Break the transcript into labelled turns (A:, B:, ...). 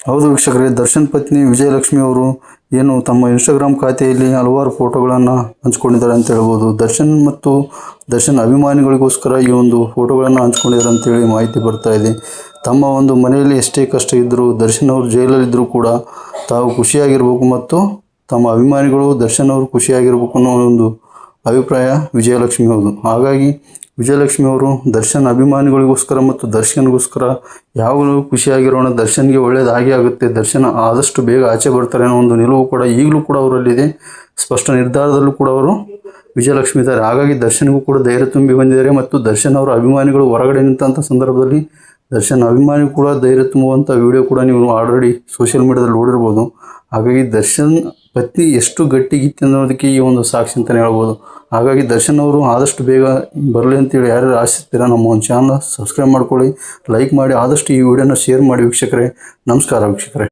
A: ಹೌದು ವೀಕ್ಷಕರೇ, ದರ್ಶನ್ ಪತ್ನಿ ವಿಜಯಲಕ್ಷ್ಮಿ ಅವರು ಏನು ತಮ್ಮ ಇನ್ಸ್ಟಾಗ್ರಾಮ್ ಖಾತೆಯಲ್ಲಿ ಹಲವಾರು ಫೋಟೋಗಳನ್ನು ಹಂಚ್ಕೊಂಡಿದ್ದಾರೆ ಅಂತ ಹೇಳ್ಬೋದು. ದರ್ಶನ್ ಅಭಿಮಾನಿಗಳಿಗೋಸ್ಕರ ಈ ಒಂದು ಫೋಟೋಗಳನ್ನು ಹಂಚ್ಕೊಂಡಿದ್ದಾರೆ ಅಂತೇಳಿ ಮಾಹಿತಿ ಬರ್ತಾ ಇದೆ. ತಮ್ಮ ಒಂದು ಮನೆಯಲ್ಲಿ ಎಷ್ಟೇ ಕಷ್ಟ ಇದ್ದರೂ, ದರ್ಶನ್ ಅವರು ಜೈಲಲ್ಲಿದ್ದರೂ ಕೂಡ ತಾವು ಖುಷಿಯಾಗಿರ್ಬೇಕು ಮತ್ತು ತಮ್ಮ ಅಭಿಮಾನಿಗಳು ದರ್ಶನ್ ಅವರು ಖುಷಿಯಾಗಿರ್ಬೇಕು ಅನ್ನೋ ಒಂದು ಅಭಿಪ್ರಾಯ ವಿಜಯಲಕ್ಷ್ಮಿ ಅವರು. ಹಾಗಾಗಿ ವಿಜಯಲಕ್ಷ್ಮಿ ಅವರು ದರ್ಶನ್ ಅಭಿಮಾನಿಗಳಿಗೋಸ್ಕರ ಮತ್ತು ದರ್ಶನ್ಗೋಸ್ಕರ ಯಾವಾಗಲೂ ಖುಷಿಯಾಗಿರೋಣ, ದರ್ಶನ್ಗೆ ಒಳ್ಳೆಯದಾಗಿ ಆಗುತ್ತೆ, ದರ್ಶನ್ ಆದಷ್ಟು ಬೇಗ ಆಚೆ ಬರ್ತಾರೆ ಅನ್ನೋ ಒಂದು ನಿಲುವು ಕೂಡ ಈಗಲೂ ಕೂಡ ಅವರಲ್ಲಿದೆ. ಸ್ಪಷ್ಟ ನಿರ್ಧಾರದಲ್ಲೂ ಕೂಡ ಅವರು ವಿಜಯಲಕ್ಷ್ಮಿ ಇದ್ದಾರೆ. ಹಾಗಾಗಿ ದರ್ಶನ್ಗೂ ಕೂಡ ಧೈರ್ಯ ತುಂಬಿ ಬಂದಿದ್ದಾರೆ ಮತ್ತು ದರ್ಶನ್ ಅವರ ಅಭಿಮಾನಿಗಳು ಹೊರಗಡೆ ನಿಂತಹ ಸಂದರ್ಭದಲ್ಲಿ ದರ್ಶನ್ ಅಭಿಮಾನಿ ಕೂಡ ಧೈರ್ಯ ತುಂಬುವಂಥ ವಿಡಿಯೋ ಕೂಡ ನೀವು ಆಲ್ರೆಡಿ ಸೋಷಿಯಲ್ ಮೀಡಿಯಾದಲ್ಲಿ ನೋಡಿರ್ಬೋದು. ಹಾಗಾಗಿ ದರ್ಶನ್ ಪತ್ನಿ ಎಷ್ಟು ಗಟ್ಟಿಗಿತ್ತು ಅನ್ನೋದಕ್ಕೆ ಈ ಒಂದು ಸಾಕ್ಷಿ ಅಂತಲೇ ಹೇಳ್ಬೋದು. ಹಾಗಾಗಿ ದರ್ಶನ್ ಅವರು ಆದಷ್ಟು ಬೇಗ ಬರಲಿ ಅಂತೇಳಿ ಯಾರ್ಯಾರು ಆಶಿಸ್ತೀರ ನಮ್ಮ ಒಂದು ಚಾನಲ್ ಸಬ್ಸ್ಕ್ರೈಬ್ ಮಾಡ್ಕೊಳ್ಳಿ, ಲೈಕ್ ಮಾಡಿ, ಆದಷ್ಟು ಈ ವಿಡಿಯೋನ ಶೇರ್ ಮಾಡಿ ವೀಕ್ಷಕರೇ. ನಮಸ್ಕಾರ ವೀಕ್ಷಕರೇ.